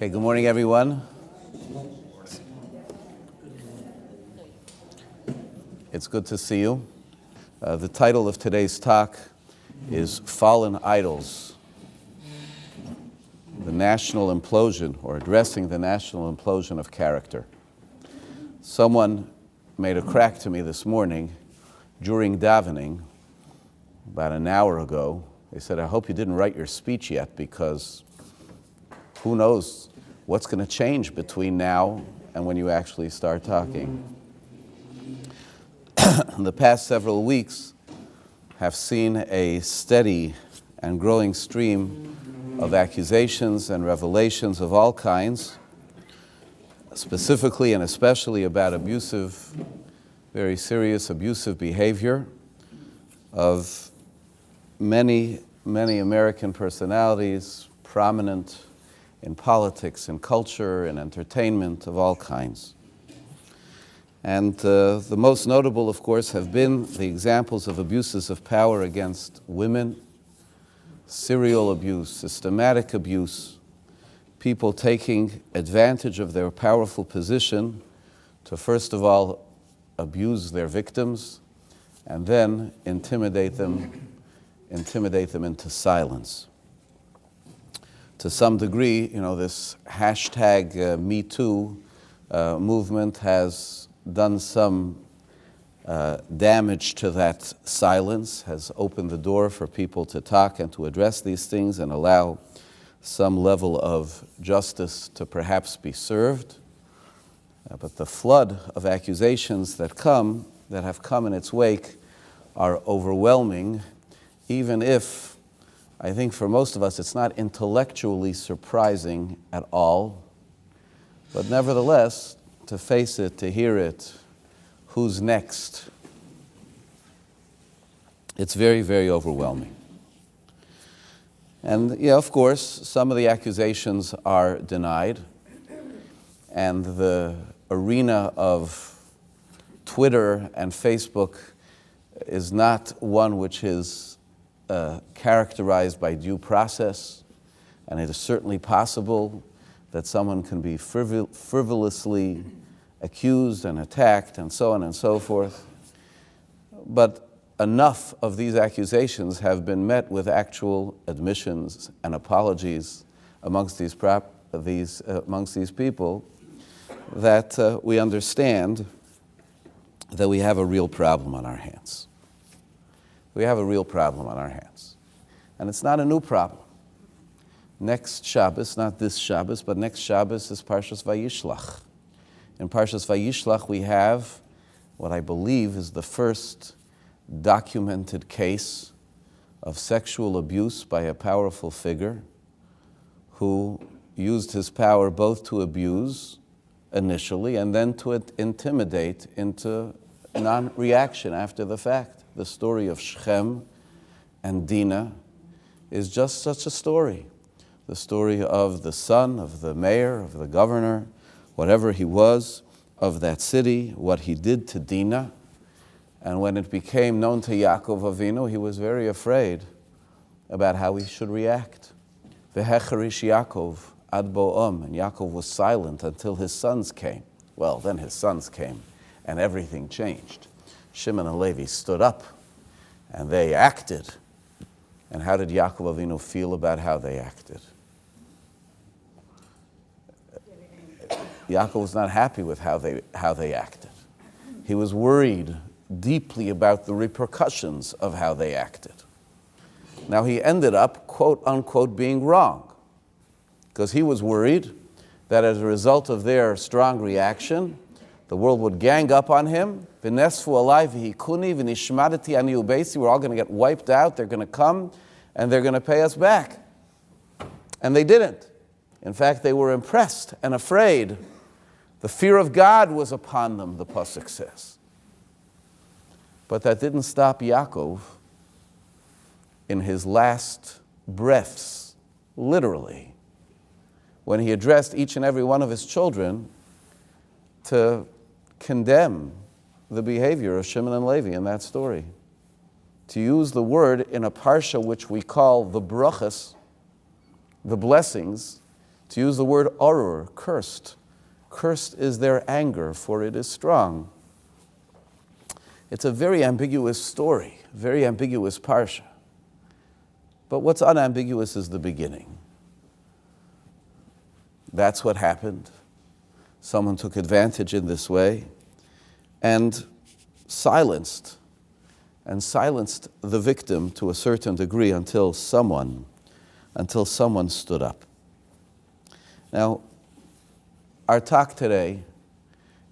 Okay, good morning, everyone. It's good to see you. The title of today's talk is Fallen Idols, the National Implosion, or Addressing the National Implosion of Character. Someone made a crack to me this morning during davening, about an hour ago. They said, I hope you didn't write your speech yet, because who knows what's going to change between now and when you actually start talking. The past several weeks have seen a steady and growing stream of accusations and revelations of all kinds, specifically and especially about abusive, very serious abusive behavior of many American personalities, prominent in politics, in culture, in entertainment of all kinds. And the most notable, of course, have been the examples of abuses of power against women, serial abuse, systematic abuse, people taking advantage of their powerful position to, first of all, abuse their victims, and then intimidate them into silence. To some degree, this hashtag #MeToo movement has done some damage to that silence, has opened the door for people to talk and to address these things and allow some level of justice to perhaps be served. But the flood of accusations that have come in its wake are overwhelming, even if I think for most of us it's not intellectually surprising at all. But nevertheless, to face it, to hear it, who's next? It's very, very overwhelming. And of course, some of the accusations are denied, and the arena of Twitter and Facebook is not one which is characterized by due process, and it is certainly possible that someone can be frivolously accused and attacked and so on and so forth. But enough of these accusations have been met with actual admissions and apologies amongst these people that we understand that we have a real problem on our hands. We have a real problem on our hands. And it's not a new problem. Next Shabbos, not this Shabbos, but next Shabbos is Parshas Vayishlach. In Parshas Vayishlach we have what I believe is the first documented case of sexual abuse by a powerful figure who used his power both to abuse initially and then to intimidate into non-reaction after the fact. The story of Shechem and Dinah is just such a story. The story of the son of the mayor, of the governor, whatever he was, of that city, what he did to Dinah. And when it became known to Yaakov Avinu, he was very afraid about how he should react. V'hecharish Yaakov ad bo'om, and Yaakov was silent until his sons came. Well, then his sons came, and everything changed. Shimon and Levi stood up, and they acted. And how did Yaakov Avinu feel about how they acted? Yaakov was not happy with how they acted. He was worried deeply about the repercussions of how they acted. Now he ended up, quote unquote, being wrong, because he was worried that as a result of their strong reaction, the world would gang up on him. We're all going to get wiped out. They're going to come and they're going to pay us back. And they didn't. In fact, they were impressed and afraid. The fear of God was upon them, the pasuk says. But that didn't stop Yaakov in his last breaths, literally, when he addressed each and every one of his children to condemn the behavior of Shimon and Levi in that story. To use the word in a parsha which we call the brachas, the blessings, To use the word orur, cursed. Cursed is their anger, for it is strong. It's a very ambiguous story, very ambiguous parsha. But what's unambiguous is the beginning. That's what happened. Someone took advantage in this way and silenced the victim to a certain degree until someone stood up. Now, our talk today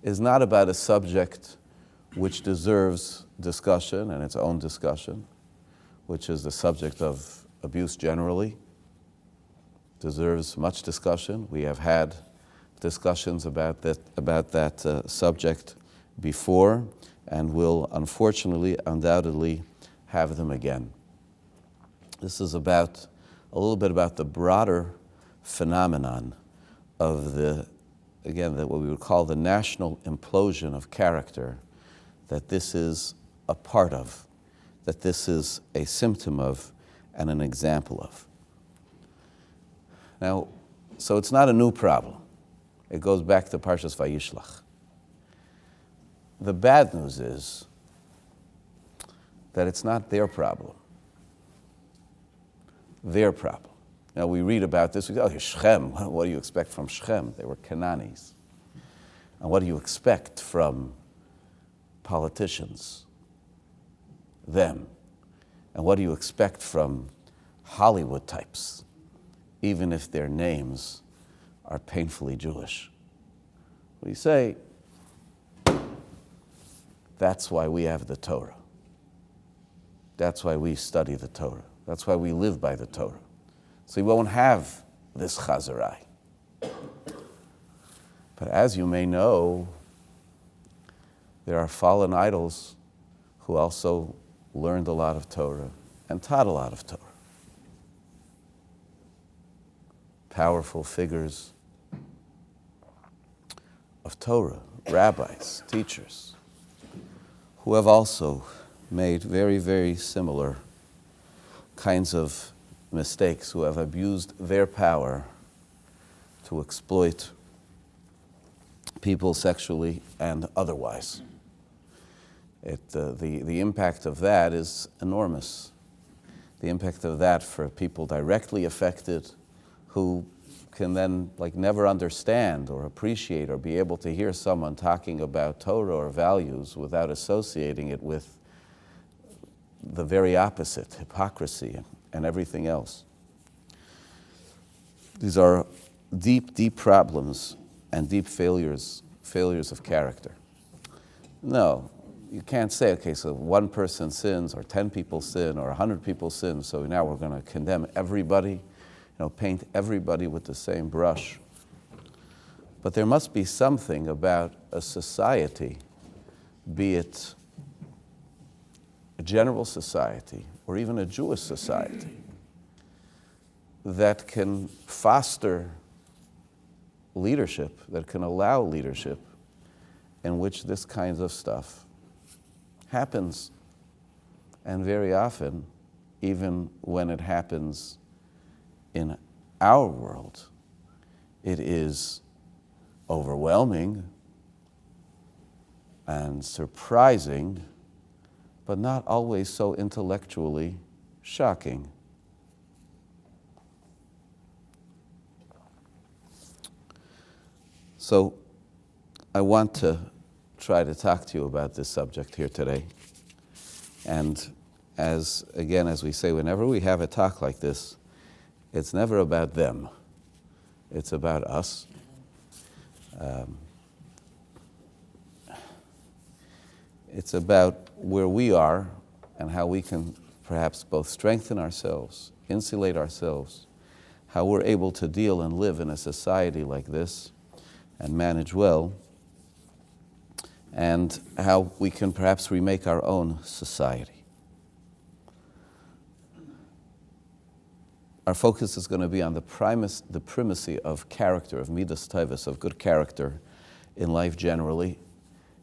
is not about a subject which deserves discussion and its own discussion, which is the subject of abuse generally. Deserves much discussion. We have had discussions about that subject before, and will undoubtedly have them again. This is a little bit about the broader phenomenon of what we would call the national implosion of character, that this is a part of, that this is a symptom of, and an example of. Now, so it's not a new problem. It goes back to Parshas Vayishlach. The bad news is that it's not their problem. Their problem. Now we read about this, we go, Shechem, what do you expect from Shechem? They were Canaanites. And what do you expect from politicians? Them. And what do you expect from Hollywood types, even if their names are painfully Jewish? We say, that's why we have the Torah. That's why we study the Torah. That's why we live by the Torah. So we won't have this chazarai. But as you may know, there are fallen idols who also learned a lot of Torah and taught a lot of Torah. Powerful figures of Torah, rabbis, teachers, who have also made very, very similar kinds of mistakes, who have abused their power to exploit people sexually and otherwise. The impact of that is enormous. The impact of that for people directly affected, who can then never understand or appreciate or be able to hear someone talking about Torah or values without associating it with the very opposite, hypocrisy and everything else. These are deep, deep problems and deep failures of character. No, you can't say, okay, so one person sins or 10 people sin or 100 people sin, so now we're going to condemn everybody, paint everybody with the same brush. But there must be something about a society, be it a general society or even a Jewish society, that can foster leadership, that can allow leadership in which this kind of stuff happens. And very often, even when it happens in our world, it is overwhelming and surprising, but not always so intellectually shocking. So I want to try to talk to you about this subject here today. And as we say, whenever we have a talk like this, it's never about them. It's about us. It's about where we are and how we can perhaps both strengthen ourselves, insulate ourselves, how we're able to deal and live in a society like this and manage well, and how we can perhaps remake our own society. Our focus is going to be on the primacy of character, of midas tovos, of good character in life generally,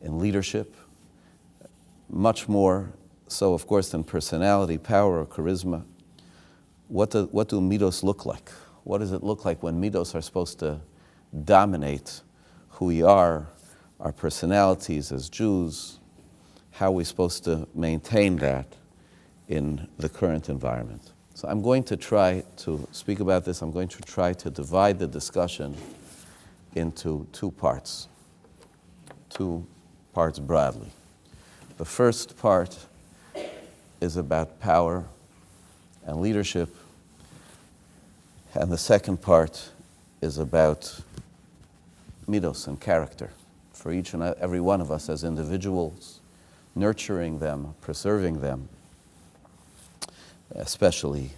in leadership, much more so, of course, than personality, power, or charisma. What do midos look like? What does it look like when midos are supposed to dominate who we are, our personalities as Jews? How are we supposed to maintain that in the current environment? So I'm going to try to speak about this. I'm going to try to divide the discussion into two parts broadly. The first part is about power and leadership, and the second part is about midos and character for each and every one of us as individuals, nurturing them, preserving them, especially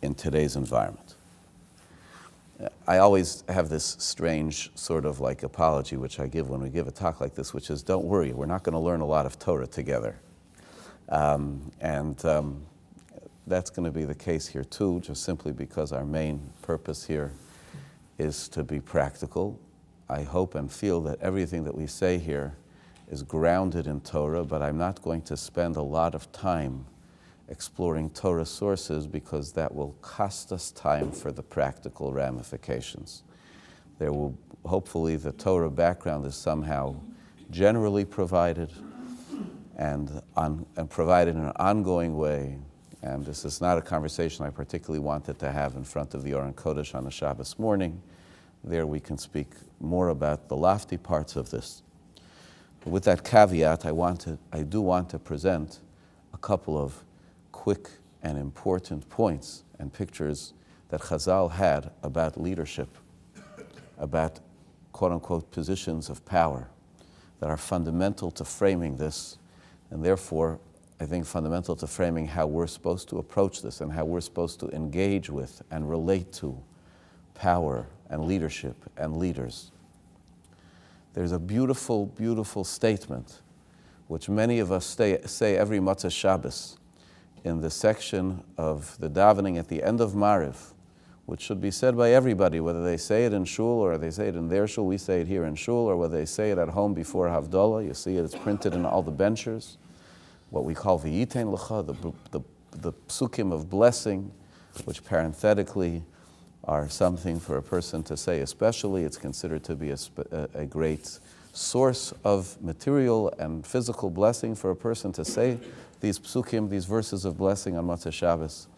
in today's environment. I always have this strange sort of like apology which I give when we give a talk like this, which is, don't worry, we're not going to learn a lot of Torah together. That's going to be the case here too, just simply because our main purpose here is to be practical. I hope and feel that everything that we say here is grounded in Torah, but I'm not going to spend a lot of time exploring Torah sources because that will cost us time for the practical ramifications. There will, hopefully, the Torah background is somehow generally provided and provided in an ongoing way. And this is not a conversation I particularly wanted to have in front of the Aron Kodesh on a Shabbos morning. There we can speak more about the lofty parts of this. But with that caveat, I do want to present a couple of quick and important points and pictures that Chazal had about leadership, about quote-unquote positions of power that are fundamental to framing this, and therefore I think fundamental to framing how we're supposed to approach this and how we're supposed to engage with and relate to power and leadership and leaders. There's a beautiful, beautiful statement which many of us say every Matzah Shabbos in the section of the davening at the end of Mariv, which should be said by everybody, whether they say it in shul or they say it in their shul. We say it here in shul, or whether they say it at home before Havdalah. You see it, it's printed in all the benchers. What we call v'yitein lecha, the psukim of blessing, which parenthetically are something for a person to say especially. It's considered to be a great source of material and physical blessing for a person to say these psukim, these verses of blessing on Matzah Shabbos.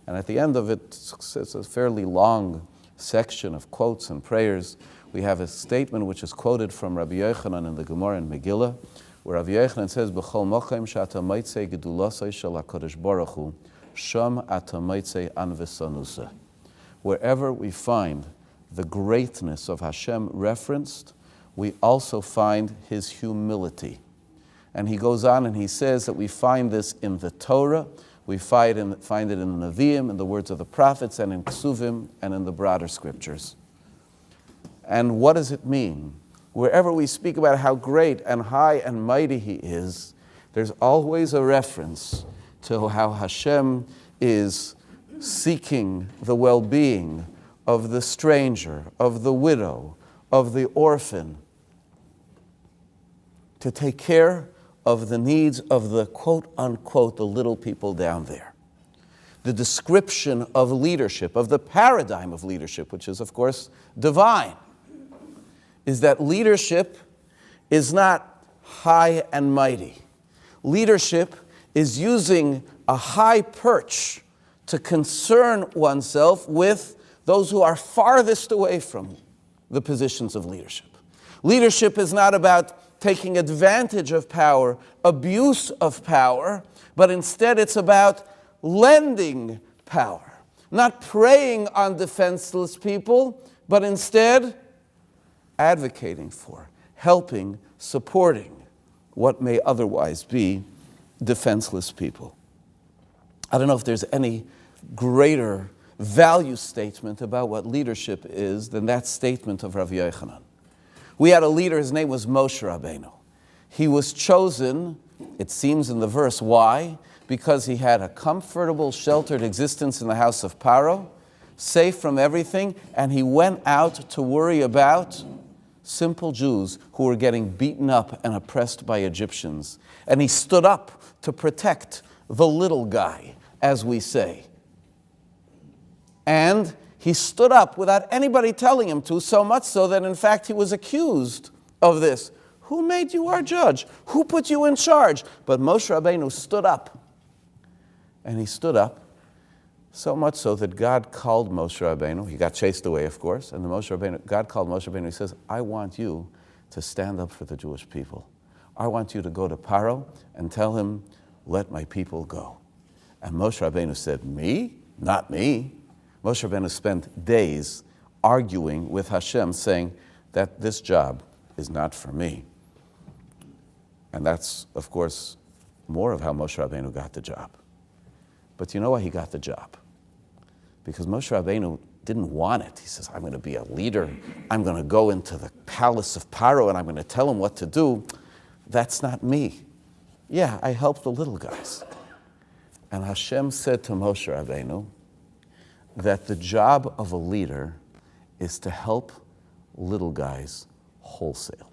And at the end of it, it's a fairly long section of quotes and prayers. We have a statement which is quoted from Rabbi Yochanan in the Gemara in Megillah, where Rabbi Yochanan says, "B'chol mokem she'ata meitzei gedulasei shel HaKadosh Baruch Hu, sham ata meitzei an v'sanusa." Wherever we find the greatness of Hashem referenced, we also find His humility. And he goes on and he says that we find this in the Torah, we find it in the Nevi'im, in the words of the prophets, and in Ksuvim, and in the broader scriptures. And what does it mean? Wherever we speak about how great and high and mighty He is, there's always a reference to how Hashem is seeking the well-being of the stranger, of the widow, of the orphan, to take care of the needs of the quote-unquote, the little people down there. The description of leadership, of the paradigm of leadership, which is, of course, divine, is that leadership is not high and mighty. Leadership is using a high perch to concern oneself with those who are farthest away from the positions of leadership. Leadership is not about taking advantage of power, abuse of power, but instead it's about lending power. Not preying on defenseless people, but instead advocating for, helping, supporting what may otherwise be defenseless people. I don't know if there's any greater value statement about what leadership is than that statement of Rabbi Yochanan. We had a leader, his name was Moshe Rabbeinu. He was chosen, it seems in the verse, why? Because he had a comfortable, sheltered existence in the house of Paro, safe from everything, and he went out to worry about simple Jews who were getting beaten up and oppressed by Egyptians. And he stood up to protect the little guy, as we say. And He stood up without anybody telling him to, so much so that in fact he was accused of this. Who made you our judge? Who put you in charge? But Moshe Rabbeinu stood up. And he stood up so much so that God called Moshe Rabbeinu. He got chased away, of course. And God called Moshe Rabbeinu. He says, I want you to stand up for the Jewish people. I want you to go to Paro and tell him, let my people go. And Moshe Rabbeinu said, me? Not me. Moshe Rabbeinu spent days arguing with Hashem, saying that this job is not for me. And that's, of course, more of how Moshe Rabbeinu got the job. But you know why he got the job? Because Moshe Rabbeinu didn't want it. He says, I'm going to be a leader. I'm going to go into the palace of Paro and I'm going to tell him what to do. That's not me. Yeah, I help the little guys. And Hashem said to Moshe Rabbeinu that the job of a leader is to help little guys wholesale.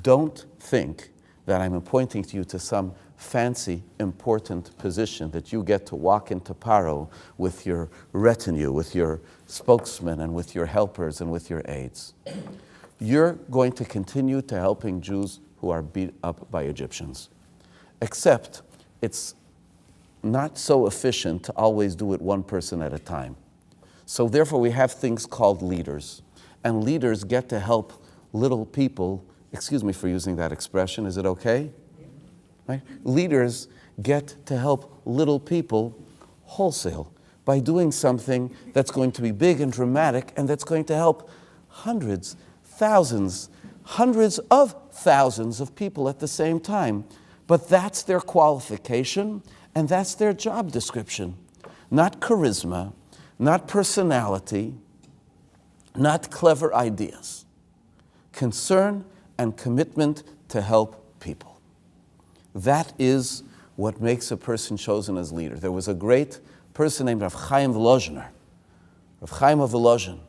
Don't think that I'm appointing you to some fancy, important position that you get to walk into Paro with your retinue, with your spokesman, and with your helpers, and with your aides. You're going to continue to helping Jews who are beat up by Egyptians. Except it's not so efficient to always do it one person at a time. So therefore we have things called leaders. And leaders get to help little people. Excuse me for using that expression, is it okay? Right? Leaders get to help little people wholesale by doing something that's going to be big and dramatic and that's going to help hundreds, thousands, hundreds of thousands of people at the same time. But that's their qualification and that's their job description. Not charisma, not personality, not clever ideas. Concern and commitment to help people. That is what makes a person chosen as leader. There was a great person named Rav Chaim Volozhiner, Rav Chaim of Volozhin.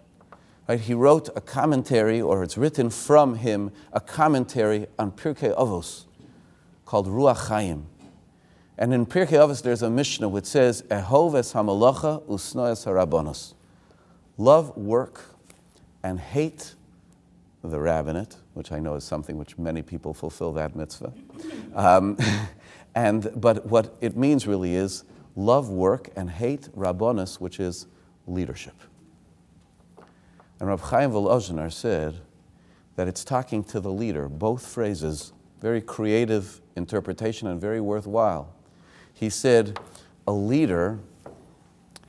Right? He wrote a commentary, or it's written from him, a commentary on Pirkei Avos called Ruach Chaim. And in Pirkei Avos there's a Mishnah which says, Ehov es hamalacha usno es harabonos. Love work and hate the rabbinate, which I know is something which many people fulfill that mitzvah. But what it means really is love work and hate rabbonos, which is leadership. And Rab Chaim Volozhiner said that it's talking to the leader, both phrases, very creative interpretation and very worthwhile. He said, a leader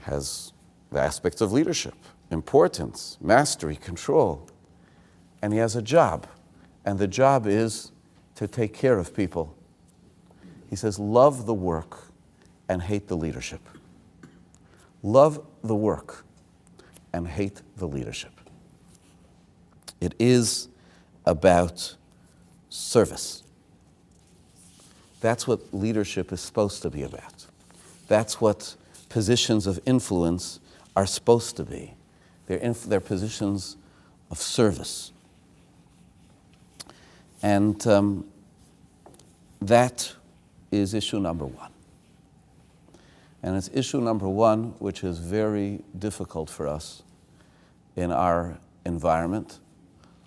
has the aspects of leadership, importance, mastery, control. And he has a job, and the job is to take care of people. He says, love the work and hate the leadership. Love the work and hate the leadership. It is about service. That's what leadership is supposed to be about. That's what positions of influence are supposed to be. They're positions of service. And that is issue number one. And it's issue number one which is very difficult for us in our environment.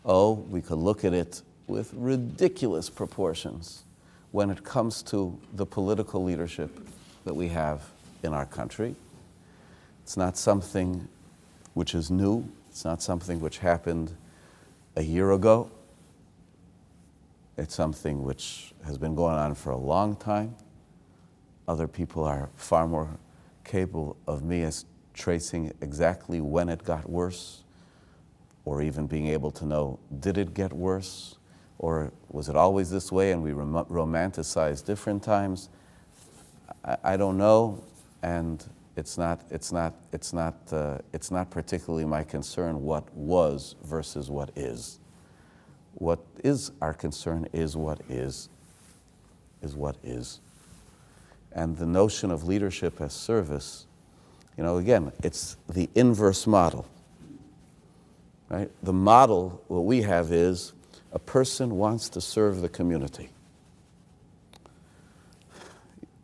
Oh, we could look at it with ridiculous proportions when it comes to the political leadership that we have in our country. It's not something which is new. It's not something which happened a year ago. It's something which has been going on for a long time. Other people are far more capable of me as tracing exactly when it got worse, or even being able to know, did it get worse? Or was it always this way and we romanticize different times? I don't know, and it's not particularly my concern what was versus what is. What is our concern is what is what is. And the notion of leadership as service, again, it's the inverse model. Right? The model, what we have is a person wants to serve the community.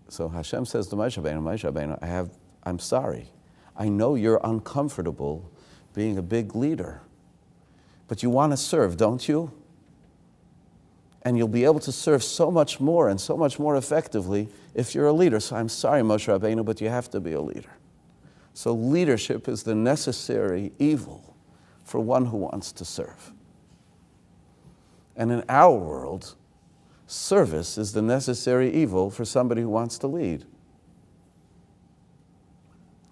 So Hashem says to Moshe Rabbeinu, I'm sorry. I know you're uncomfortable being a big leader, but you want to serve, don't you? And you'll be able to serve so much more and so much more effectively if you're a leader. So I'm sorry, Moshe Rabbeinu, but you have to be a leader. So leadership is the necessary evil for one who wants to serve. And in our world, service is the necessary evil for somebody who wants to lead.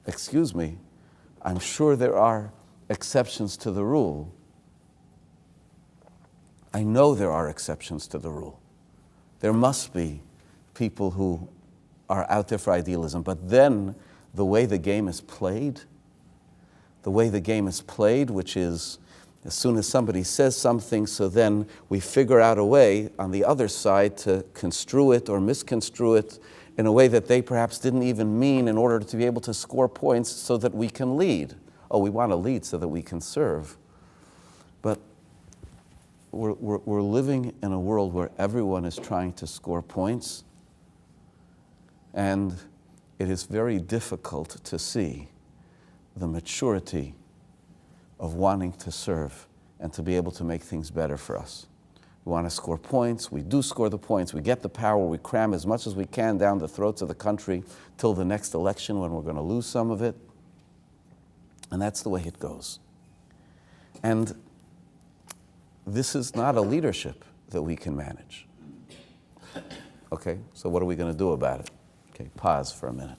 Excuse me, I'm sure there are exceptions to the rule. I know there are exceptions to the rule. There must be people who are out there for idealism, but then the way the game is played, which is as soon as somebody says something, so then we figure out a way on the other side to construe it or misconstrue it in a way that they perhaps didn't even mean in order to be able to score points so that we can lead. Oh, we want to lead so that we can serve. But we're living in a world where everyone is trying to score points, and it is very difficult to see the maturity of wanting to serve and to be able to make things better for us. We want to score points, we do score the points, we get the power, we cram as much as we can down the throats of the country till the next election when we're going to lose some of it. And that's the way it goes. And this is not a leadership that we can manage. Okay, so what are we going to do about it? Okay, pause for a minute.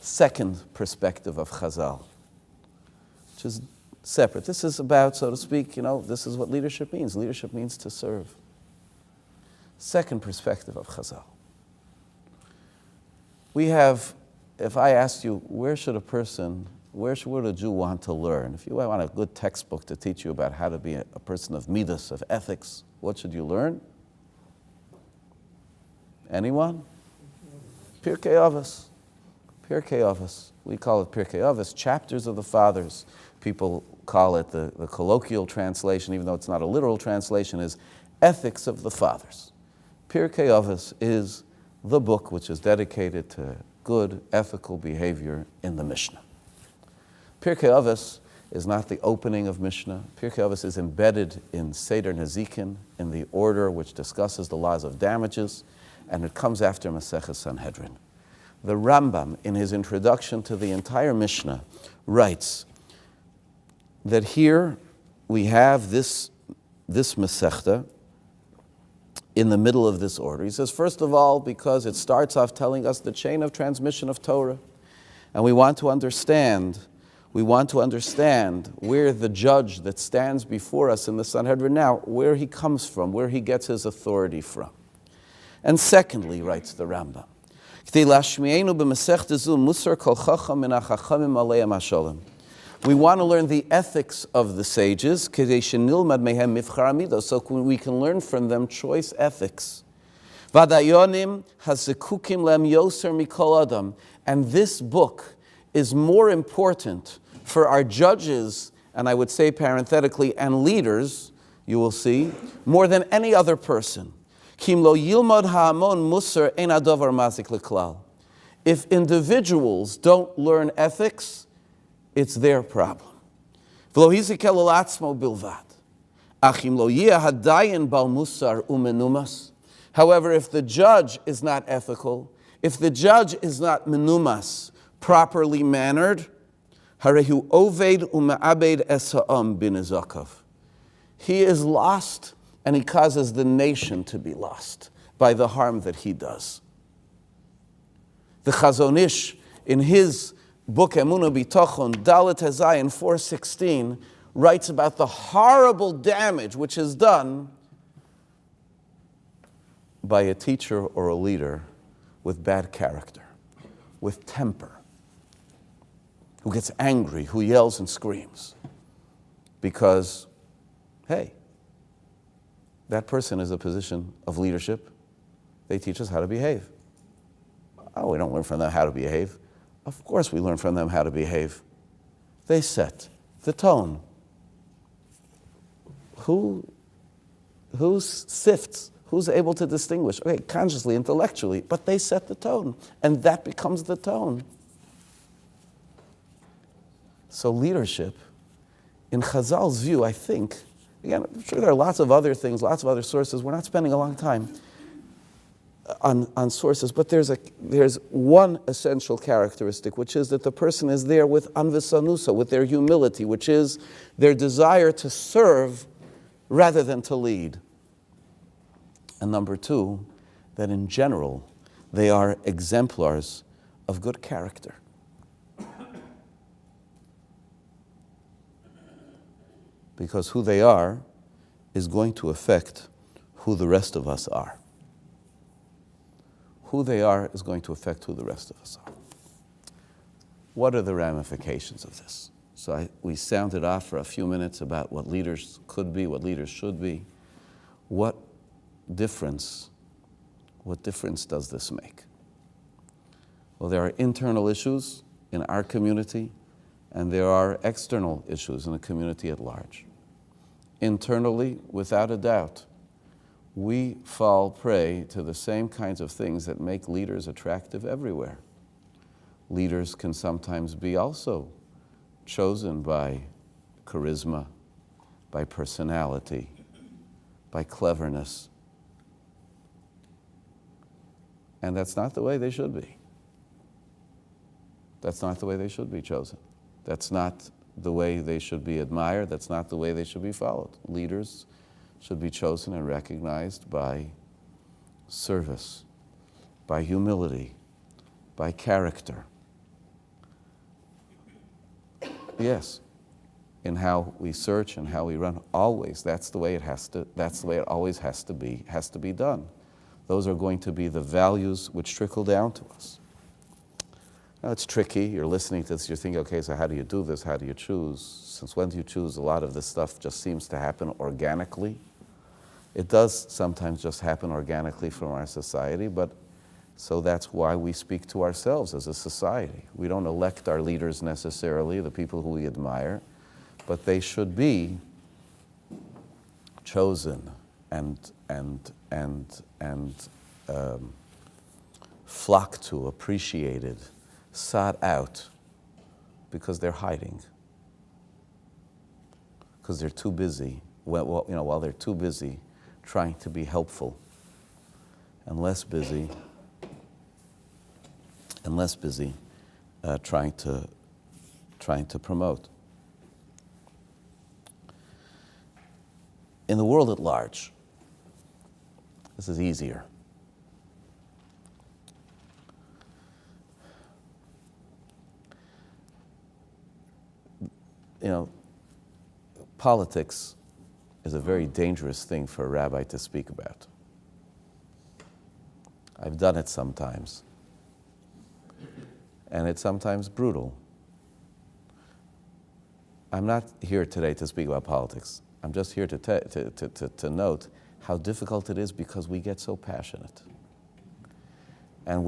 Second perspective of Chazal, which is separate. This is about, so to speak, this is what leadership means. Leadership means to serve. Second perspective of Chazal. We have, if I asked you, where should a Jew want to learn? If you want a good textbook to teach you about how to be a person of midas, of ethics, what should you learn? Anyone? Pirkei Avos. Pirkei Avos. We call it Pirkei Avos, chapters of the fathers. People call it the colloquial translation, even though it's not a literal translation, is ethics of the fathers. Pirkei Avos is the book which is dedicated to good ethical behavior in the Mishnah. Pirkei Avos is not the opening of Mishnah. Pirkei Avos is embedded in Seder Nezikin, in the order which discusses the laws of damages, and it comes after Maseches Sanhedrin. The Rambam, in his introduction to the entire Mishnah, writes that here we have this Masechta in the middle of this order. He says, first of all, because it starts off telling us the chain of transmission of Torah, and we want to understand where the judge that stands before us in the Sanhedrin now, where he comes from, where he gets his authority from. And secondly, writes the Rambam, we want to learn the ethics of the sages, so we can learn from them choice ethics. And this book is more important for our judges, and I would say parenthetically, and leaders, you will see, more than any other person. If individuals don't learn ethics, it's their problem. However, if the judge is not ethical, if the judge is not menumas, properly mannered, he is lost, and he causes the nation to be lost by the harm that he does. The Chazon Ish, in his book Emunah B'Tochon, Dalet Hazayin 4:16, writes about the horrible damage which is done by a teacher or a leader with bad character, with temper, who gets angry, who yells and screams. Because, hey, that person is a position of leadership. They teach us how to behave. Oh, we don't learn from them how to behave. Of course we learn from them how to behave. They set the tone. Who sifts? Who's able to distinguish? Okay, consciously, intellectually, but they set the tone, and that becomes the tone. So leadership, in Chazal's view, I think, again, I'm sure there are lots of other things, lots of other sources. We're not spending a long time on sources, but there's one essential characteristic, which is that the person is there with anvisanusa, with their humility, which is their desire to serve rather than to lead. And number two, that in general, they are exemplars of good character. Because who they are is going to affect who the rest of us are. Who they are is going to affect who the rest of us are. What are the ramifications of this? So we sounded off for a few minutes about what leaders could be, what leaders should be. What difference does this make? Well, there are internal issues in our community, and there are external issues in the community at large. Internally, without a doubt, we fall prey to the same kinds of things that make leaders attractive everywhere. Leaders can sometimes be also chosen by charisma, by personality, by cleverness. And that's not the way they should be. That's not the way they should be chosen. That's not the way they should be admired. That's not the way they should be followed. Leaders should be chosen and recognized by service, by humility, by character. Yes, in how we search and how we run, always. That's the way it always has to be done. Those are going to be the values which trickle down to us. Now, it's tricky. You're listening to this, you're thinking, okay, so how do you do this? How do you choose? Since when do you choose? A lot of this stuff just seems to happen organically. It does sometimes just happen organically from our society, but so that's why we speak to ourselves as a society. We don't elect our leaders necessarily, the people who we admire, but they should be chosen and flocked to, appreciated, sought out, because they're hiding, because they're too busy. While they're too busy trying to be helpful, and less busy trying to promote. In the world at large, this is easier. Politics is a very dangerous thing for a rabbi to speak about. I've done it sometimes. And it's sometimes brutal. I'm not here today to speak about politics. I'm just here to note how difficult it is because we get so passionate. And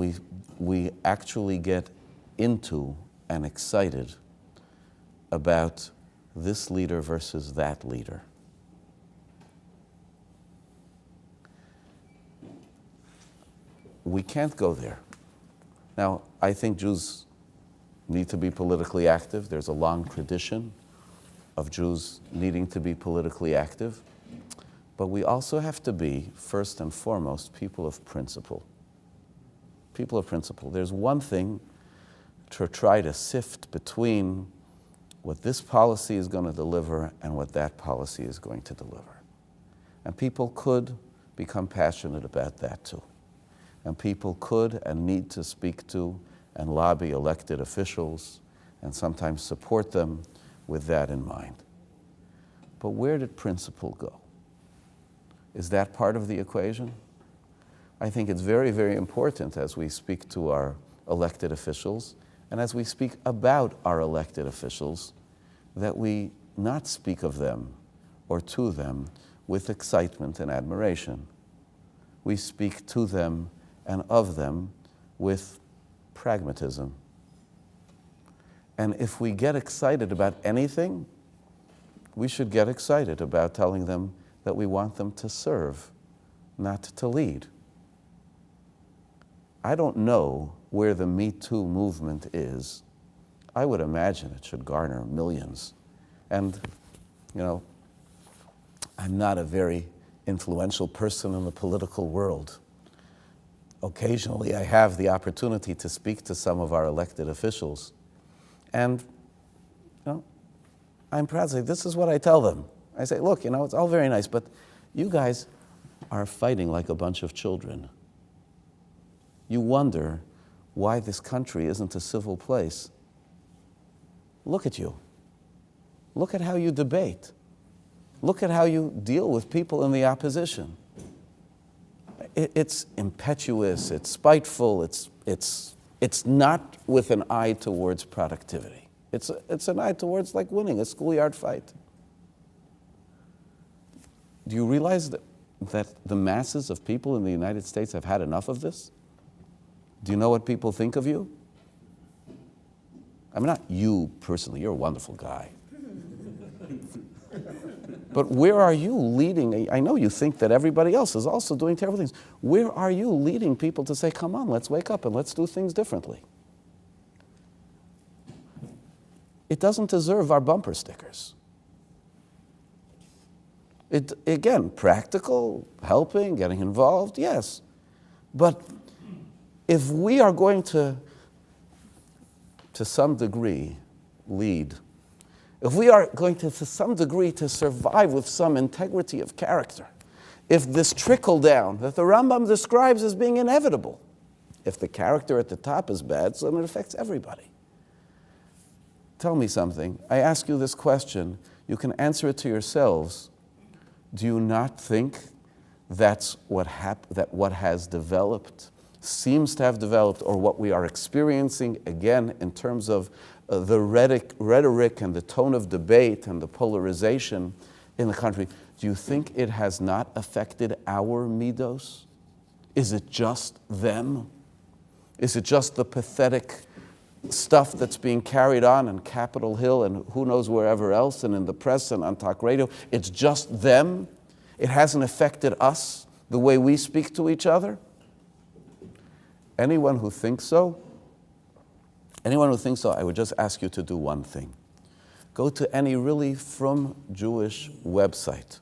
we actually get into and excited about this leader versus that leader. We can't go there. Now, I think Jews need to be politically active. There's a long tradition of Jews needing to be politically active. But we also have to be, first and foremost, people of principle. People of principle. There's one thing to try to sift between what this policy is going to deliver and what that policy is going to deliver. And people could become passionate about that too. And people could and need to speak to and lobby elected officials and sometimes support them with that in mind. But where did principle go? Is that part of the equation? I think it's very, very important as we speak to our elected officials and as we speak about our elected officials that we not speak of them or to them with excitement and admiration. We speak to them and of them with pragmatism. And if we get excited about anything, we should get excited about telling them that we want them to serve, not to lead. I don't know where the Me Too movement is. I would imagine it should garner millions. And, I'm not a very influential person in the political world. Occasionally, I have the opportunity to speak to some of our elected officials. And, I'm proud to say, this is what I tell them. I say, look, it's all very nice, but you guys are fighting like a bunch of children. You wonder why this country isn't a civil place. Look at you. Look at how you debate. Look at how you deal with people in the opposition. It's impetuous, it's spiteful, it's not with an eye towards productivity. It's an eye towards like winning a schoolyard fight. Do you realize that the masses of people in the United States have had enough of this? Do you know what people think of you? I mean, not you personally, you're a wonderful guy. But where are you leading? I know you think that everybody else is also doing terrible things. Where are you leading people to say, come on, let's wake up and let's do things differently? It doesn't deserve our bumper stickers. Again, practical, helping, getting involved, yes. But if we are going to some degree, lead, if we are going to some degree to survive with some integrity of character, if this trickle down that the Rambam describes as being inevitable, if the character at the top is bad, so then it affects everybody. Tell me something. I ask you this question. You can answer it to yourselves. Do you not think that's what has developed, seems to have developed, or what we are experiencing, again, in terms of the rhetoric and the tone of debate and the polarization in the country, do you think it has not affected our midos? Is it just them? Is it just the pathetic stuff that's being carried on in Capitol Hill and who knows wherever else and in the press and on talk radio? It's just them? It hasn't affected us the way we speak to each other? Anyone who thinks so, I would just ask you to do one thing. Go to any really frum Jewish website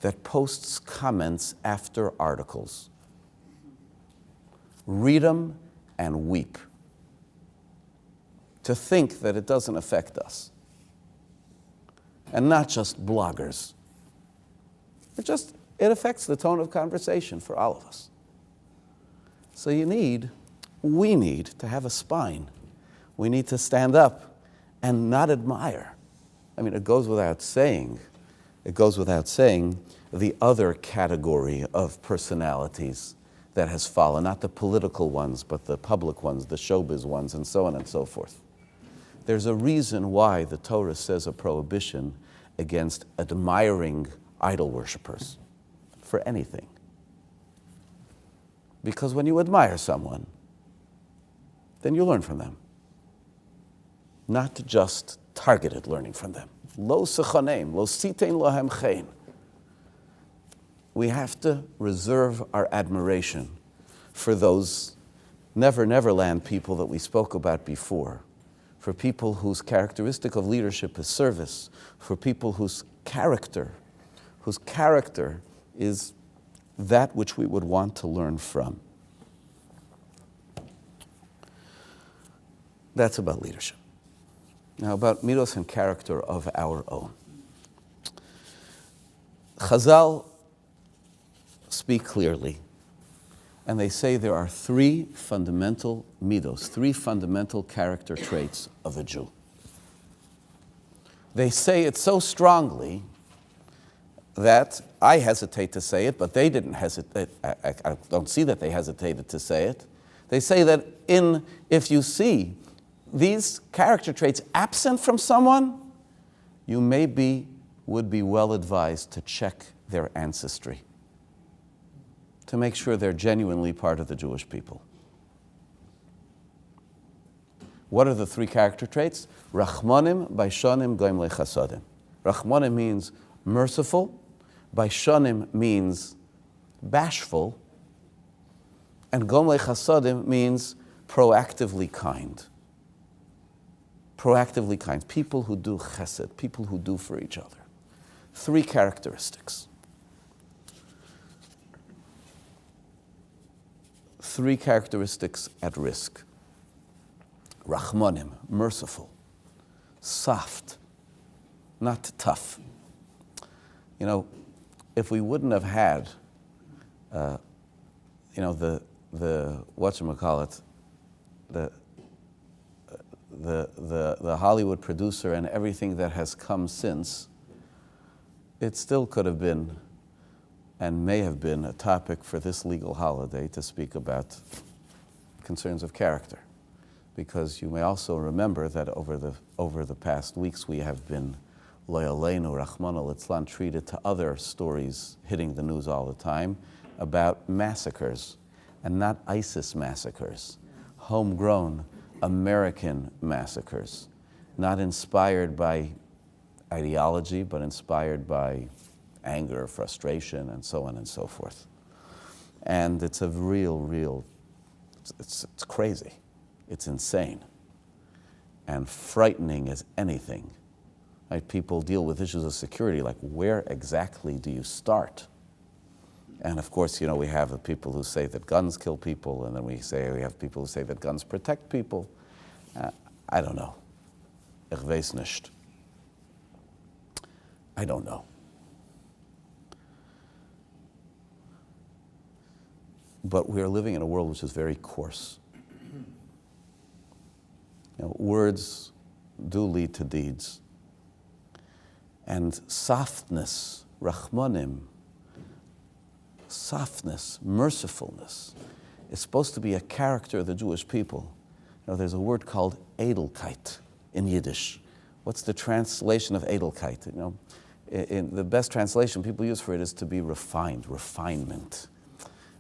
that posts comments after articles. Read them and weep. To think that it doesn't affect us. And not just bloggers. It affects the tone of conversation for all of us. So we need to have a spine. We need to stand up and not admire. I mean, it goes without saying, the other category of personalities that has fallen, not the political ones, but the public ones, the showbiz ones, and so on and so forth. There's a reason why the Torah says a prohibition against admiring idol worshipers for anything. Because when you admire someone, then you learn from them. Not just targeted learning from them. Lo sechanem, lo sitein lohem chein. We have to reserve our admiration for those never-neverland people that we spoke about before, for people whose characteristic of leadership is service, for people whose character is that which we would want to learn from. That's about leadership. Now about midos and character of our own. Chazal speak clearly, and they say there are three fundamental midos, three fundamental character traits of a Jew. They say it so strongly that I hesitate to say it, but they didn't hesitate. I don't see that they hesitated to say it. They say that if you see these character traits absent from someone, you would be well advised to check their ancestry, to make sure they're genuinely part of the Jewish people. What are the three character traits? Rachmanim, Baishanim, Goim lechasadim. Rachmanim means merciful, Baishanim means bashful, and Goim lechasadim means proactively kind. proactively kind, people who do chesed, people who do for each other. 3 characteristics. 3 characteristics at risk. Rachmanim, merciful. Soft, not tough. You know, if we wouldn't have had, the whatchamacallit, the Hollywood producer and everything that has come since, it still could have been and may have been a topic for this legal holiday to speak about concerns of character. Because you may also remember that over the past weeks we have been lo yaleinu Rachmana litzlan treated to other stories hitting the news all the time about massacres, and not ISIS massacres, homegrown American massacres, not inspired by ideology, but inspired by anger, frustration, and so on and so forth. And it's a real, it's crazy. It's insane and frightening as anything. Right? People deal with issues of security, like where exactly do you start? And of course, we have the people who say that guns kill people, and then we have people who say that guns protect people. I don't know. Ich weiß nicht. I don't know. But we are living in a world which is very coarse. Words do lead to deeds. And softness, rachmanim, softness, mercifulness, is supposed to be a character of the Jewish people. There's a word called edelkeit in Yiddish. What's the translation of edelkeit? In the best translation people use for it is to be refined, refinement.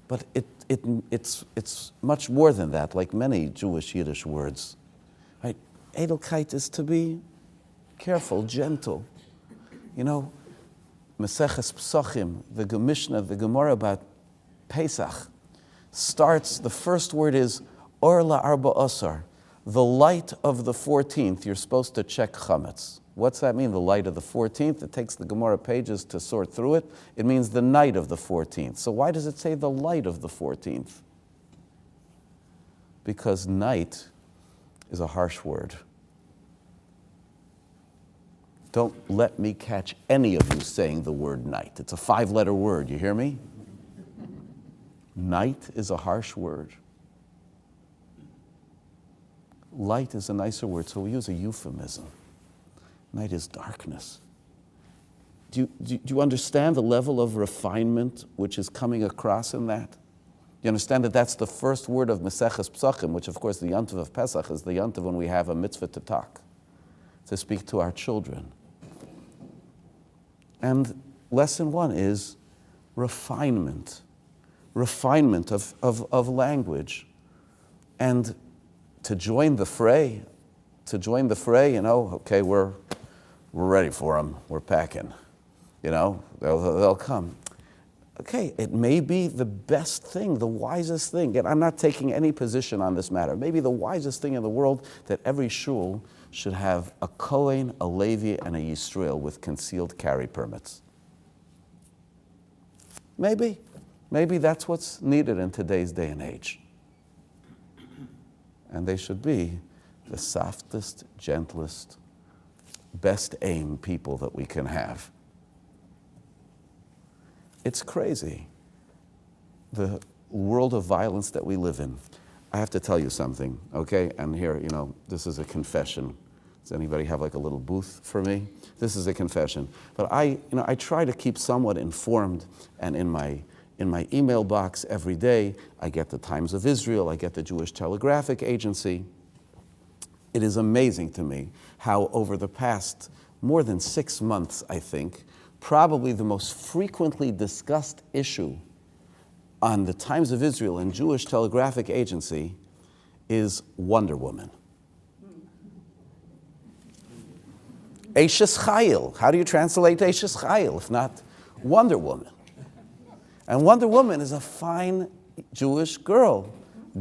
But it's much more than that, like many Jewish Yiddish words. Right? Edelkeit is to be careful, gentle. Maseches Psachim, the Mishnah, the Gemara about Pesach, starts, the first word is Or la'arba asar, the light of the 14th. You're supposed to check chametz. What's that mean, the light of the 14th? It takes the Gemara pages to sort through it. It means the night of the 14th. So why does it say the light of the 14th? Because night is a harsh word. Don't let me catch any of you saying the word night. It's a 5-letter word, you hear me? Night is a harsh word. Light is a nicer word, so we use a euphemism. Night is darkness. Do you understand the level of refinement which is coming across in that? You understand that that's the first word of Maseches Psachim, which of course the Yontiv of Pesach is the Yontiv when we have a mitzvah to talk, to speak to our children. And lesson 1 is refinement of language. And to join the fray, okay, we're ready for them, we're packing, they'll come. Okay, it may be the best thing, the wisest thing, and I'm not taking any position on this matter, maybe the wisest thing in the world that every shul should have a Kohen, a Levi, and a Yisrael with concealed carry permits. Maybe that's what's needed in today's day and age. And they should be the softest, gentlest, best aim people that we can have. It's crazy, the world of violence that we live in. I have to tell you something, okay? And here, this is a confession. Does anybody have like a little booth for me? This is a confession. But I try to keep somewhat informed, and in my email box every day, I get the Times of Israel, I get the Jewish Telegraphic Agency. It is amazing to me how over the past more than 6 months, I think, probably the most frequently discussed issue on the Times of Israel and Jewish Telegraphic Agency is Wonder Woman. Eishes Chayil. How do you translate Eishes Chayil if not Wonder Woman? And Wonder Woman is a fine Jewish girl,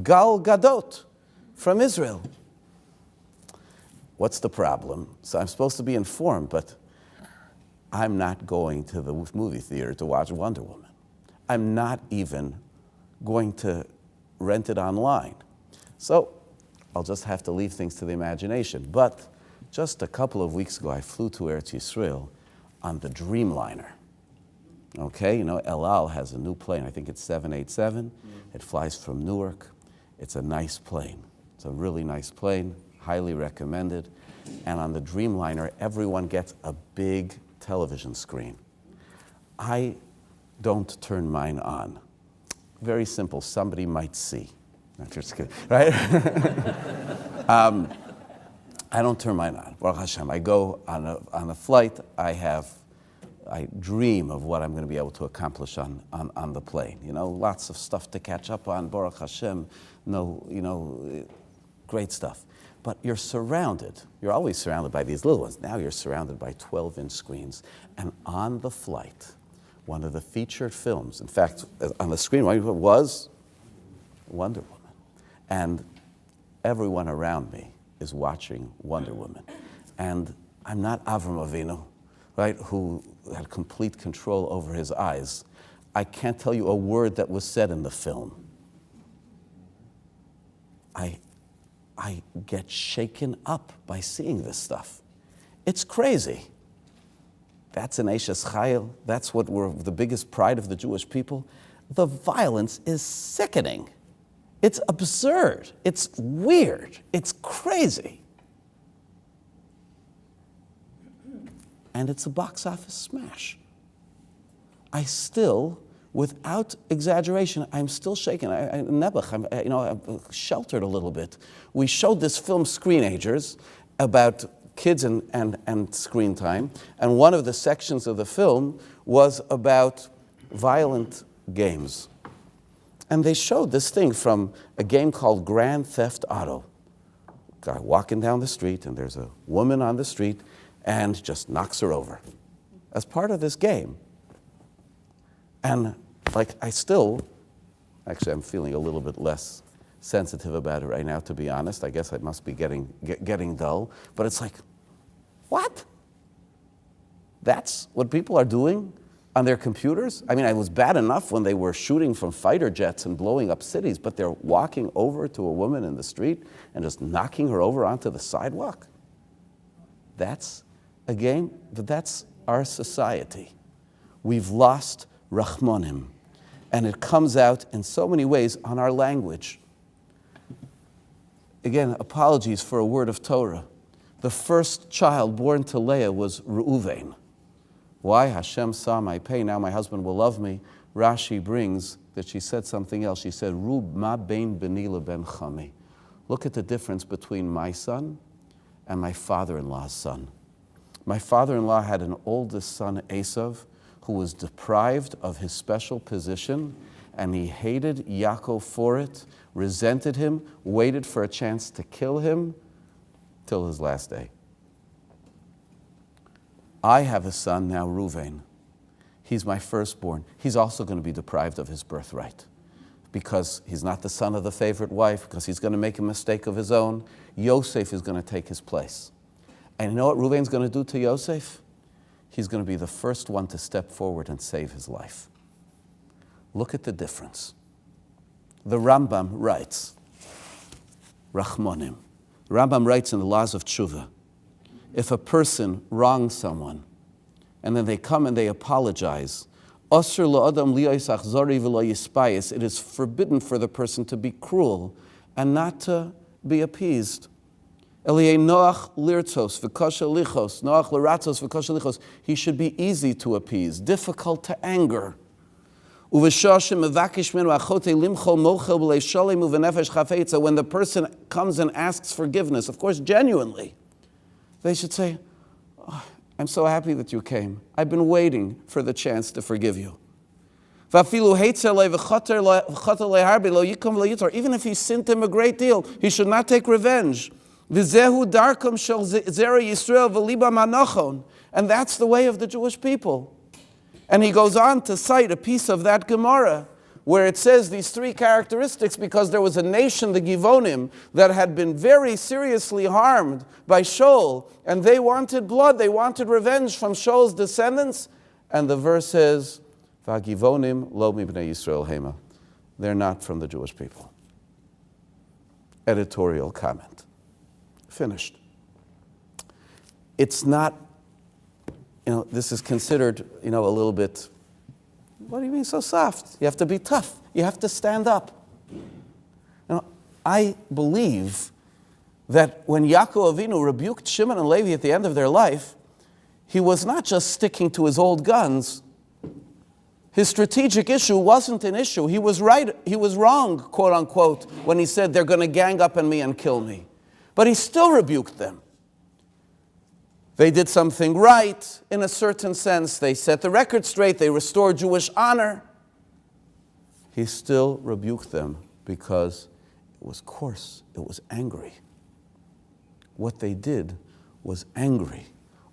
Gal Gadot, from Israel. what's the problem? So I'm supposed to be informed, but I'm not going to the movie theater to watch Wonder Woman. I'm not even going to rent it online. So I'll just have to leave things to the imagination. But just a couple of weeks ago, I flew to Eretz Yisrael on the Dreamliner. Okay, you know, El Al has a new plane. I think it's 787. It flies from Newark. It's a nice plane. It's a really nice plane, highly recommended. And on the Dreamliner, everyone gets a big television screen. I don't turn mine on. Very simple, somebody might see. Not just kidding, right? I don't turn mine on. Baruch Hashem, I go on a flight, I dream of what I'm going to be able to accomplish on the plane. You know, lots of stuff to catch up on, Baruch Hashem, great stuff. But you're always surrounded by these little ones. Now you're surrounded by 12-inch screens. And on the flight, one of the featured films, in fact, on the screen was Wonder Woman. And everyone around me is watching Wonder Woman. And I'm not Avram Avinu, right, who had complete control over his eyes. I can't tell you a word that was said in the film. I get shaken up by seeing this stuff. It's crazy. That's an Eishes Chayil. That's what we're the biggest pride of the Jewish people. The violence is sickening. It's absurd. It's weird. It's crazy. And it's a box office smash. I still, without exaggeration, I'm still shaken. I'm sheltered a little bit. We showed this film, Screenagers, about kids and screen time, and one of the sections of the film was about violent games. And they showed this thing from a game called Grand Theft Auto. Guy walking down the street, and there's a woman on the street, and just knocks her over as part of this game. And I'm feeling a little bit less sensitive about it right now, to be honest. I guess I must be getting dull. But it's like, what? That's what people are doing on their computers? I mean, it was bad enough when they were shooting from fighter jets and blowing up cities, but they're walking over to a woman in the street and just knocking her over onto the sidewalk. That's a game, but that's our society. We've lost Rachmanim, and it comes out in so many ways on our language. Again, apologies for a word of Torah. The first child born to Leah was Reuven. Why? Hashem saw my pain, now my husband will love me. Rashi brings that she said something else. She said, Rub ma bein beni leben chami. Look at the difference between my son and my father-in-law's son. My father-in-law had an oldest son, Esav, who was deprived of his special position, and he hated Yaakov for it, resented him, waited for a chance to kill him till his last day. I have a son now, Reuven. He's my firstborn. He's also going to be deprived of his birthright because he's not the son of the favorite wife, because he's going to make a mistake of his own. Yosef is going to take his place. And you know what Reuven's going to do to Yosef? He's going to be the first one to step forward and save his life. Look at the difference. The Rambam writes, Rachmanim. The Rambam writes in the Laws of Tshuva, if a person wrongs someone, and then they come and they apologize, it is forbidden for the person to be cruel and not to be appeased. He should be easy to appease, difficult to anger. When the person comes and asks forgiveness, of course, genuinely, they should say, oh, I'm so happy that you came. I've been waiting for the chance to forgive you. Even if he sinned him a great deal, he should not take revenge. And that's the way of the Jewish people. And he goes on to cite a piece of that Gemara where it says these three characteristics because there was a nation, the Givonim, that had been very seriously harmed by Shaul, and they wanted blood, they wanted revenge from Shaul's descendants. And the verse says, V'Givonim lo mibnei Yisrael hema. They're not from the Jewish people. Editorial comment. Finished. It's not, this is considered, a little bit, what do you mean so soft? You have to be tough. You have to stand up. I believe that when Yaakov Avinu rebuked Shimon and Levi at the end of their life, he was not just sticking to his old guns. His strategic issue wasn't an issue. He was right, he was wrong, quote unquote, when he said they're going to gang up on me and kill me. But he still rebuked them. They did something right in a certain sense. They set the record straight. They restored Jewish honor. He still rebuked them because it was coarse. It was angry. What they did was angry.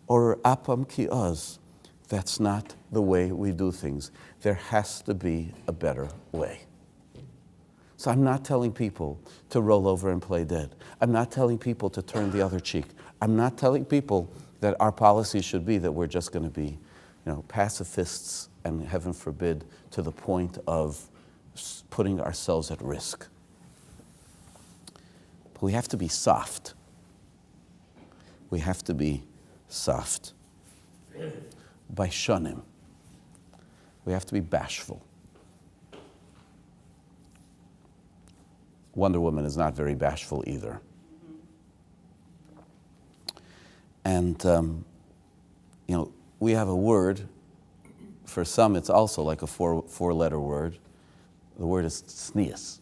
Or apam ki oz. That's not the way we do things. There has to be a better way. So I'm not telling people to roll over and play dead. I'm not telling people to turn the other cheek. I'm not telling people that our policy should be that we're just going to be, pacifists and, heaven forbid, to the point of putting ourselves at risk. But we have to be soft. We have to be soft. By shunim. We have to be bashful. Wonder Woman is not very bashful either. And, we have a word. For some, it's also like a four-letter word. The word is tznius,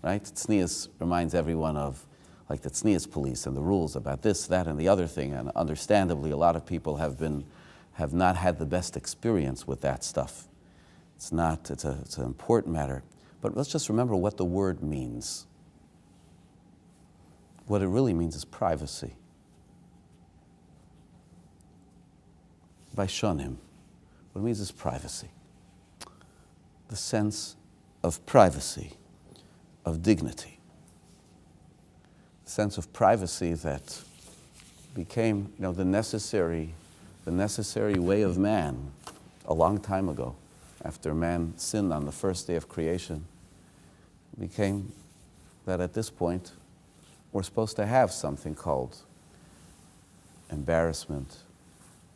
right? Tznius reminds everyone of like the tznius police and the rules about this, that, and the other thing. And understandably, a lot of people have not had the best experience with that stuff. It's an important matter. But let's just remember what the word means. What it really means is privacy. By shonim, what it means is privacy. The sense of privacy, of dignity. The sense of privacy that became, the necessary way of man a long time ago, after man sinned on the first day of creation, became that at this point we're supposed to have something called embarrassment,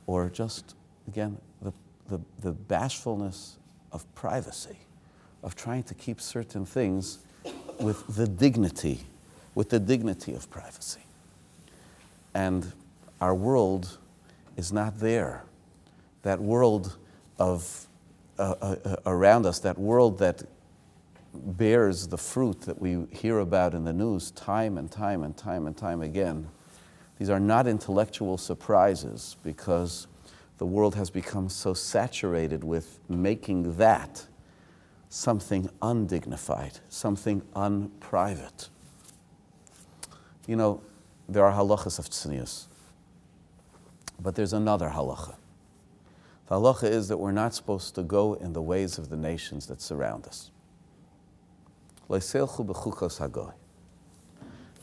or just, again, the bashfulness of privacy, of trying to keep certain things with the dignity of privacy. And our world is not there. That world of around us, that world that bears the fruit that we hear about in the news time and time and time and time again. These are not intellectual surprises because the world has become so saturated with making that something undignified, something unprivate. There are halachas of tznius, but there's another halacha. The halacha is that we're not supposed to go in the ways of the nations that surround us.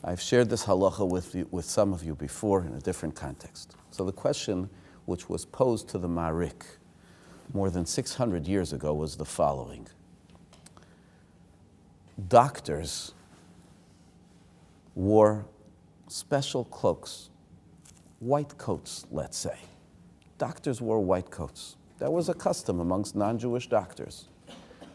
I've shared this halacha with some of you before in a different context. So the question which was posed to the Marik more than 600 years ago was the following. Doctors wore special cloaks, white coats, let's say. Doctors wore white coats. That was a custom amongst non-Jewish doctors.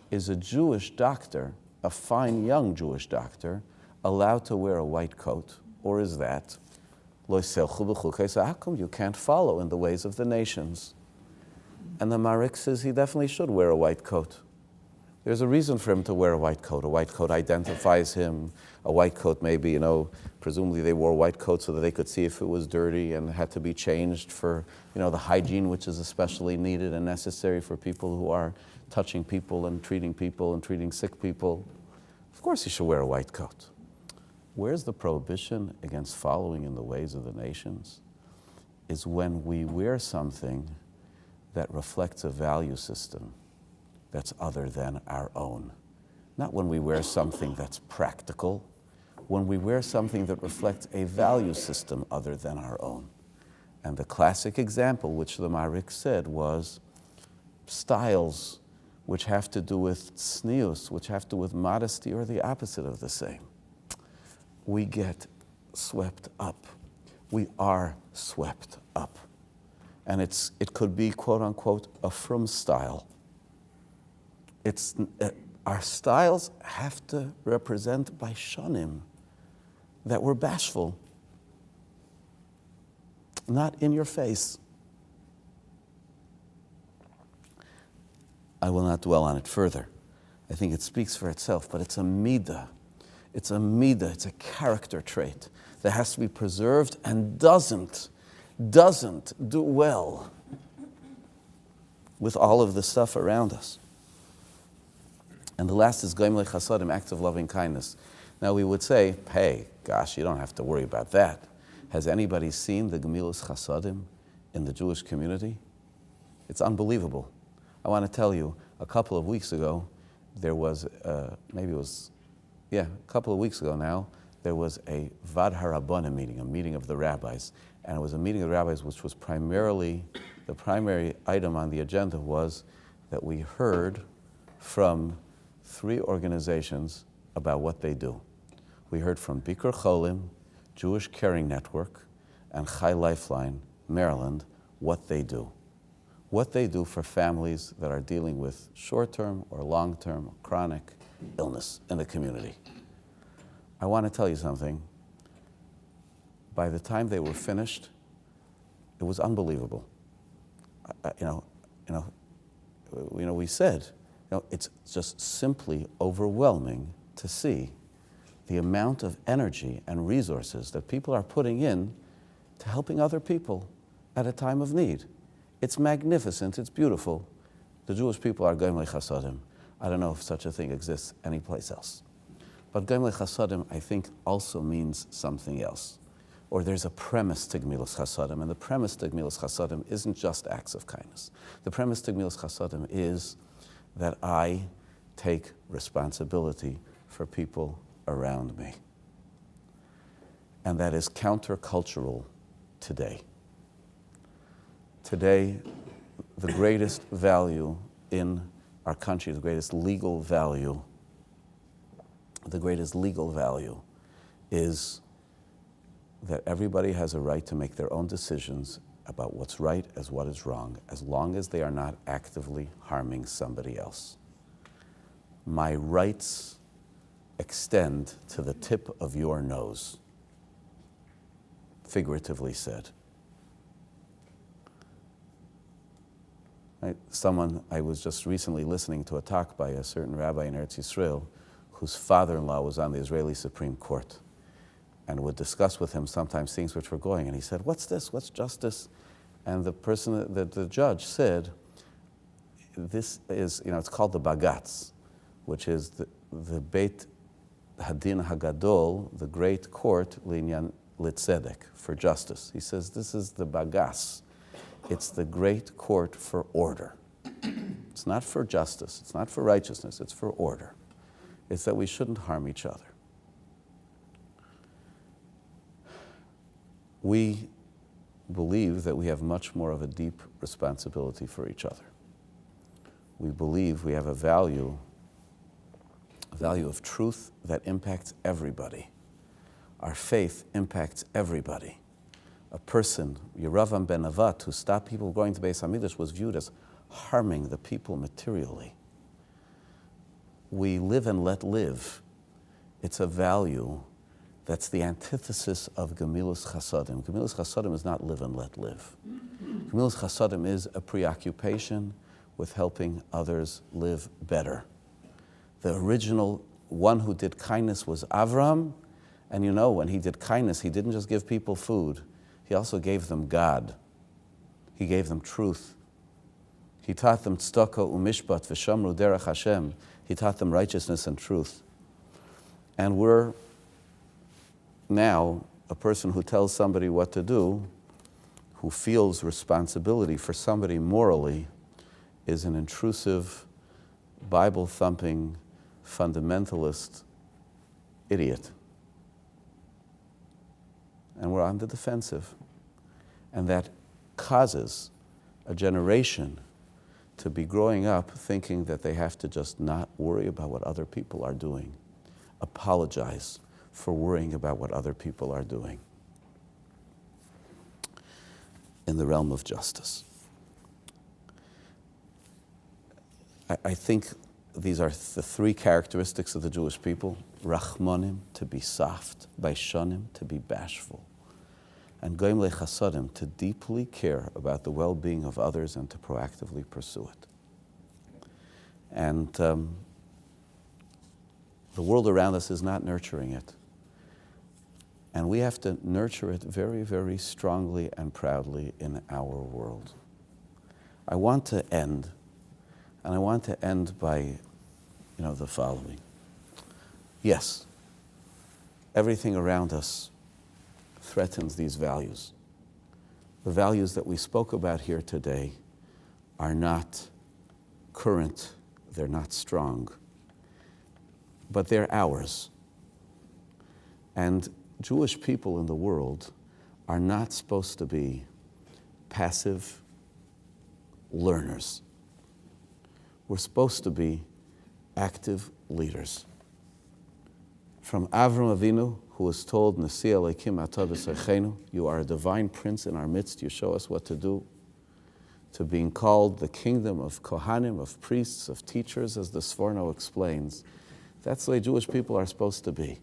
Is a Jewish doctor, a fine young Jewish doctor, allowed to wear a white coat, or is that so how come you can't follow in the ways of the nations? And the Marik says he definitely should wear a white coat. There's a reason for him to wear a white coat. A white coat identifies him. A white coat maybe, presumably they wore white coats so that they could see if it was dirty and had to be changed for, the hygiene which is especially needed and necessary for people who are touching people and treating sick people. Of course he should wear a white coat. Where's the prohibition against following in the ways of the nations? Is when we wear something that reflects a value system that's other than our own. Not when we wear something that's practical, when we wear something that reflects a value system other than our own. And the classic example, which the Marik said, was styles which have to do with tznius, which have to do with modesty, or the opposite of the same. We get swept up. We are swept up. And it could be, quote unquote, a frum style. Our styles have to represent by shonim that we're bashful, not in your face. I will not dwell on it further. I think it speaks for itself, but it's a midah. It's a midah, it's a character trait that has to be preserved and doesn't do well with all of the stuff around us. And the last is goyim lechasadim, acts of loving kindness. Now we would say, hey, gosh, you don't have to worry about that. Has anybody seen the gemilas chasadim in the Jewish community? It's unbelievable. I want to tell you, a couple of weeks ago, there was, a couple of weeks ago now, there was a Vad HaRabbanim meeting, a meeting of the rabbis. And it was a meeting of the rabbis which was primarily, the primary item on the agenda was that we heard from 3 organizations about what they do. We heard from Bikur Cholim, Jewish Caring Network, and Chai Lifeline, Maryland, what they do. What they do for families that are dealing with short-term or long-term chronic illness in the community. I want to tell you something. By the time they were finished, it was unbelievable. We said, it's just simply overwhelming to see the amount of energy and resources that people are putting in to helping other people at a time of need. It's magnificent, it's beautiful. The Jewish people are goyim lechasadim. I don't know if such a thing exists anyplace else. But goyim lechasadim, I think, also means something else. Or there's a premise to gemilas chasadim, and the premise to gemilas chasadim isn't just acts of kindness. The premise to gemilas chasadim is that I take responsibility for people around me. And that is countercultural today. Today, the greatest value in our country, the greatest legal value is that everybody has a right to make their own decisions about what's right as what is wrong, as long as they are not actively harming somebody else. My rights extend to the tip of your nose, figuratively said. I was just recently listening to a talk by a certain rabbi in Eretz Yisrael whose father-in-law was on the Israeli Supreme Court and would discuss with him sometimes things which were going. And he said, what's this? What's justice? And the judge said, this is, it's called the Bagatz, which is the Beit Hadin Hagadol, the great court, Linyan Litzedek, for justice. He says, this is the Bagas. It's the great court for order. It's not for justice, it's not for righteousness, it's for order. It's that we shouldn't harm each other. We believe that we have much more of a deep responsibility for each other. We believe we have a value of truth that impacts everybody. Our faith impacts everybody. A person, Yeravam ben Avat, who stopped people going to Beis HaMikdash, was viewed as harming the people materially. We live and let live. It's a value that's the antithesis of Gemilas Chasadim. Gemilas Chasadim is not live and let live. Gemilas Chasadim is a preoccupation with helping others live better. The original one who did kindness was Avram, and when he did kindness, he didn't just give people food, he also gave them God. He gave them truth. He taught them tzedakah umishpat v'shamru derech Hashem. He taught them righteousness and truth. And we're now a person who tells somebody what to do, who feels responsibility for somebody morally, is an intrusive Bible-thumping, fundamentalist idiot. And we're on the defensive. And that causes a generation to be growing up thinking that they have to just not worry about what other people are doing, apologize for worrying about what other people are doing in the realm of justice. I think these are the three characteristics of the Jewish people: Rachmanim, to be soft; Baishanim, to be bashful; and Goim lechasadim, to deeply care about the well-being of others and to proactively pursue it. And the world around us is not nurturing it. And we have to nurture it very, very strongly and proudly in our world. I want to end, and I want to end by, the following. Yes, everything around us threatens these values. The values that we spoke about here today are not current, they're not strong, but they're ours. And Jewish people in the world are not supposed to be passive learners. We're supposed to be active leaders. From Avram Avinu, who was told, Nasi Elokim Atah B'Sarchenu, you are a divine prince in our midst, you show us what to do, to being called the kingdom of Kohanim, of priests, of teachers, as the Sforno explains. That's the way Jewish people are supposed to be.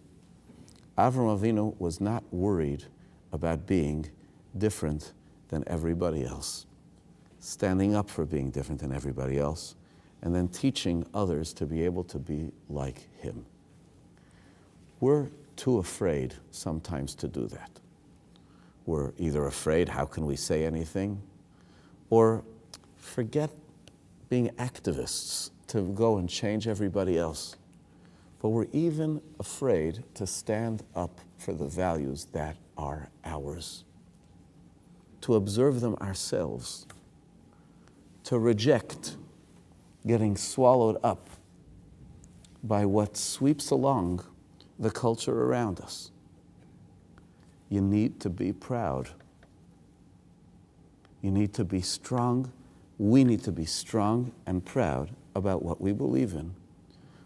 Avram Avinu was not worried about being different than everybody else, standing up for being different than everybody else, and then teaching others to be able to be like him. We're too afraid sometimes to do that. We're either afraid, how can we say anything? Or forget being activists to go and change everybody else. But we're even afraid to stand up for the values that are ours, to observe them ourselves, to reject getting swallowed up by what sweeps along the culture around us. You need to be proud. You need to be strong. We need to be strong and proud about what we believe in.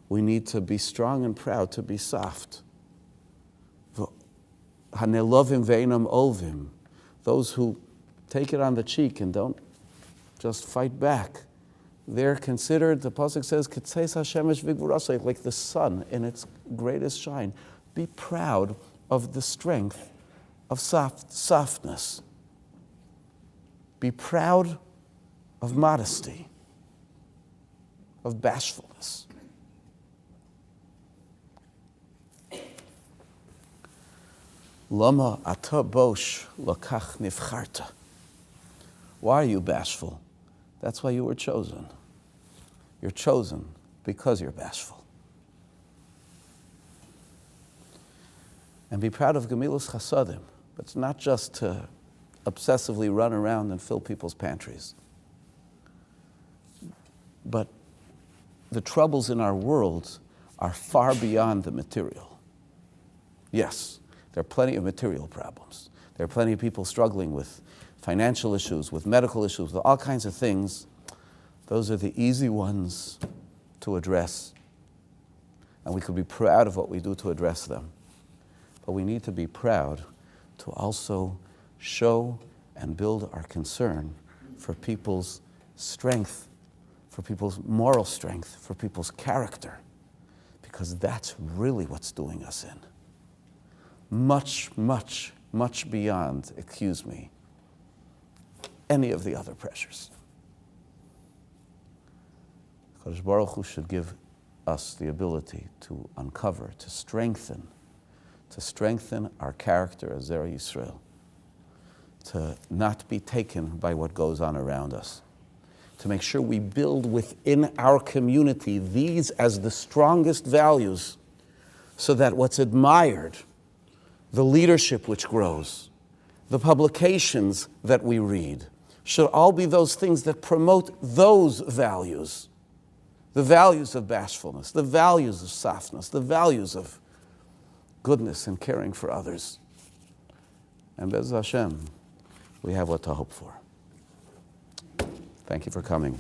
We need to be strong and proud to be soft. Hanelovim ve'enam olvim, those who take it on the cheek and don't just fight back. They're considered, the pasuk says, Ketzeis hashemesh v'gvurasei, like the sun in its greatest shine. Be proud of the strength of softness. Be proud of modesty, of bashfulness. Lama ata bosh lakach nivcharta. Why are you bashful? That's why you were chosen. You're chosen because you're bashful. And be proud of Gemilus Chasadim. But it's not just to obsessively run around and fill people's pantries. But the troubles in our world are far beyond the material. Yes, there are plenty of material problems. There are plenty of people struggling with financial issues, with medical issues, with all kinds of things. Those are the easy ones to address. And we could be proud of what we do to address them. But we need to be proud to also show and build our concern for people's strength, for people's moral strength, for people's character, because that's really what's doing us in. Much, much, much beyond, any of the other pressures. Kadosh Baruch Hu should give us the ability to uncover, to strengthen our character as Zera Yisrael, to not be taken by what goes on around us, to make sure we build within our community these as the strongest values, so that what's admired, the leadership which grows, the publications that we read, should all be those things that promote those values. the values of bashfulness, the values of softness, the values of goodness and caring for others. And Be'ez Hashem, we have what to hope for. Thank you for coming.